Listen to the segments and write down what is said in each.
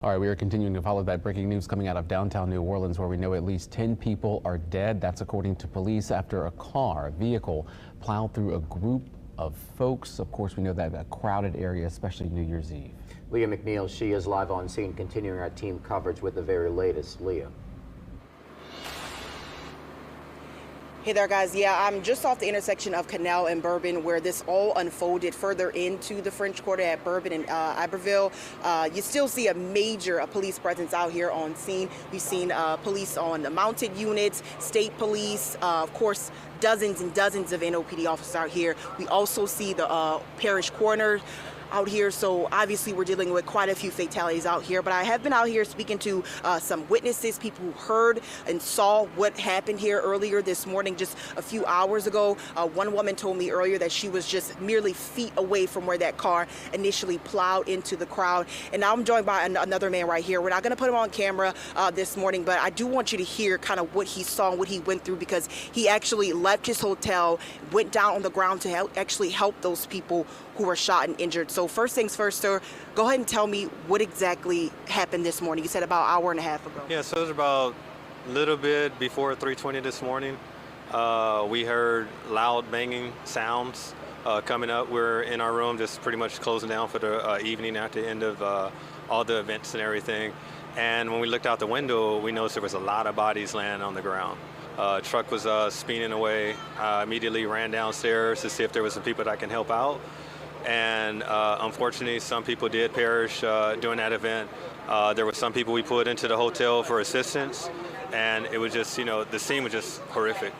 All right, we are continuing to follow that breaking news coming out of downtown New Orleans, where we know at least 10 people are dead. That's according to police after a vehicle plowed through a group of folks. Of course, we know that a crowded area, especially New Year's Eve. Leah McNeil, she is live on scene, continuing our team coverage with the very latest. Leah. Hey there, guys. Yeah, I'm just off the intersection of Canal and Bourbon, where this all unfolded further into the French Quarter at Bourbon and Iberville. You still see a major police presence out here on scene. We've seen police on the mounted units, state police, of course, dozens and dozens of NOPD officers out here. We also see the parish coroner out here, so obviously we're dealing with quite a few fatalities out here. But I have been out here speaking to some witnesses, people who heard and saw what happened here earlier this morning, just a few hours ago. One woman told me earlier that she was just merely feet away from where that car initially plowed into the crowd. And now I'm joined by another man right here. We're not going to put him on camera this morning, but I do want you to hear kind of what he saw and what he went through, because he actually left his hotel, went down on the ground to actually help those people who were shot and injured. So first things first, sir, go ahead and tell me what exactly happened this morning. You said about an hour and a half ago. Yeah, so it was about a little bit before 3:20 this morning. We heard loud banging sounds coming up. We're in our room just pretty much closing down for the evening at the end of all the events and everything. And when we looked out the window, we noticed there was a lot of bodies laying on the ground. Truck was speeding away. Immediately ran downstairs to see if there was some people that can help out. And unfortunately, some people did perish during that event. There were some people we put into the hotel for assistance, and it was just, the scene was just horrific.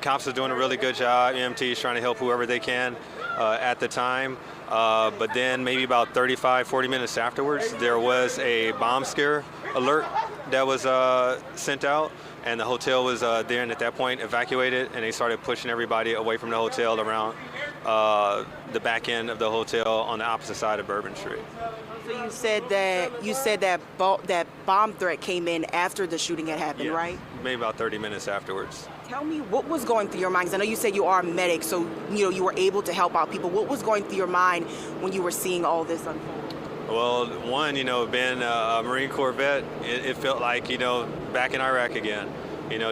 Cops are doing a really good job, EMTs trying to help whoever they can at the time. But then maybe about 35, 40 minutes afterwards, there was a bomb scare alert that was sent out. And the hotel was there, and at that point evacuated, and they started pushing everybody away from the hotel around the back end of the hotel on the opposite side of Bourbon Street. So you said that bomb threat came in after the shooting had happened, Yeah, right? Maybe about 30 minutes afterwards. Tell me what was going through your mind, 'cause I know you said you are a medic, so you were able to help out people. What was going through your mind when you were seeing all this unfold? Well, one, being a Marine Corps vet, it felt like, back in Iraq again.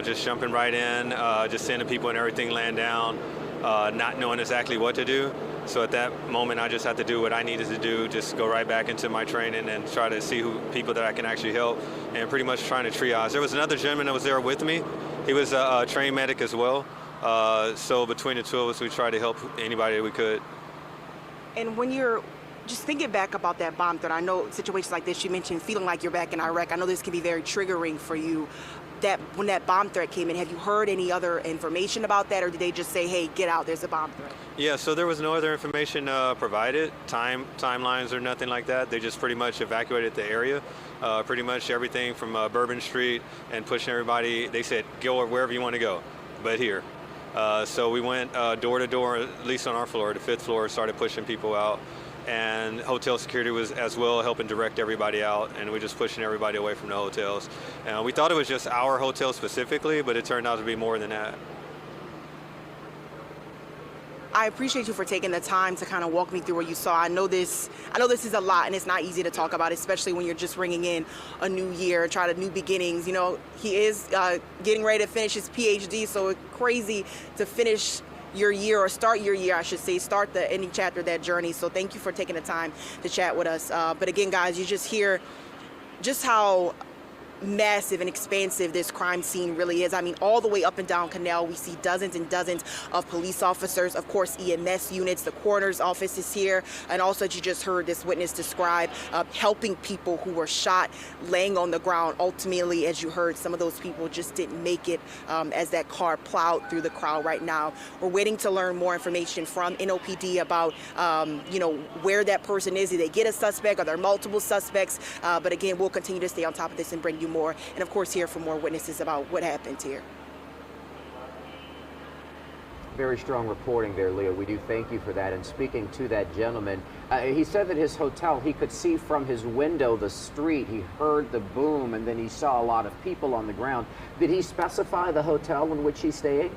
Just jumping right in, just seeing the people and everything laying down, not knowing exactly what to do. So at that moment, I just had to do what I needed to do, just go right back into my training and try to see people that I can actually help, and pretty much trying to triage. There was another gentleman that was there with me. He was a trained medic as well. So between the two of us, we tried to help anybody that we could. And when you're just thinking back about that bomb threat, I know situations like this, you mentioned feeling like you're back in Iraq. I know this can be very triggering for you. When that bomb threat came in, have you heard any other information about that, or did they just say, hey, get out, there's a bomb threat? Yeah, so there was no other information provided, timelines or nothing like that. They just pretty much evacuated the area. Pretty much everything from Bourbon Street, and pushing everybody. They said, go wherever you want to go, but here. So we went door to door, at least on our floor, the 5th floor, started pushing people out. And hotel security was as well helping direct everybody out, and we're just pushing everybody away from the hotels. We thought it was just our hotel specifically, but it turned out to be more than that. I appreciate you for taking the time to kind of walk me through what you saw. I know this is a lot, and it's not easy to talk about, especially when you're just ringing in a new year, trying to new beginnings. He is getting ready to finish his PhD, so it's crazy to finish your year, or start your year, I should say, start the ending chapter of that journey. So thank you for taking the time to chat with us. But again, guys, you just hear just how massive and expansive this crime scene really is. I mean, all the way up and down Canal, we see dozens and dozens of police officers, of course, EMS units, the coroner's office is here, and also, as you just heard this witness describe, helping people who were shot, laying on the ground. Ultimately, as you heard, some of those people just didn't make it as that car plowed through the crowd. Right now, we're waiting to learn more information from NOPD about, where that person is. Did they get a suspect? Are there multiple suspects? But again, we'll continue to stay on top of this and bring you more, and of course hear from more witnesses about what happened here. Very strong reporting there, Leah. We do thank you for that. And speaking to that gentleman, he said that his hotel, he could see from his window the street. He heard the boom, and then he saw a lot of people on the ground. Did he specify the hotel in which he's staying?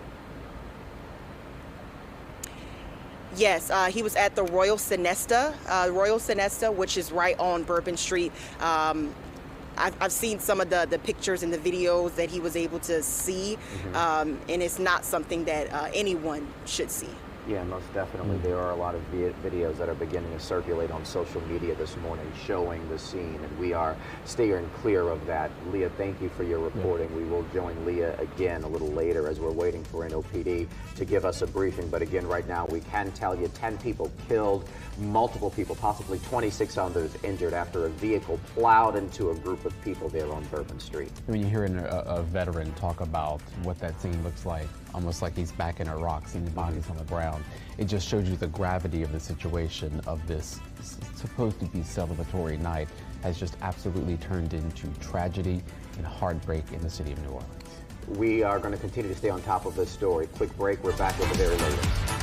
Yes, he was at the Royal Sonesta, which is right on Bourbon Street. I've seen some of the pictures and the videos that he was able to see, and it's not something that anyone should see. Yeah, most definitely. There are a lot of videos that are beginning to circulate on social media this morning showing the scene, and we are steering clear of that. Leah, thank you for your reporting. We will join Leah again a little later as we're waiting for NOPD to give us a briefing. But again, right now, we can tell you 10 people killed, multiple people, possibly 26 others injured after a vehicle plowed into a group of people there on Bourbon Street. When you hear a veteran talk about what that scene looks like, almost like he's back in Iraq, seeing bodies on the ground, it just shows you the gravity of the situation of this supposed to be celebratory night has just absolutely turned into tragedy and heartbreak in the city of New Orleans. We are going to continue to stay on top of this story. Quick break. We're back with the very latest.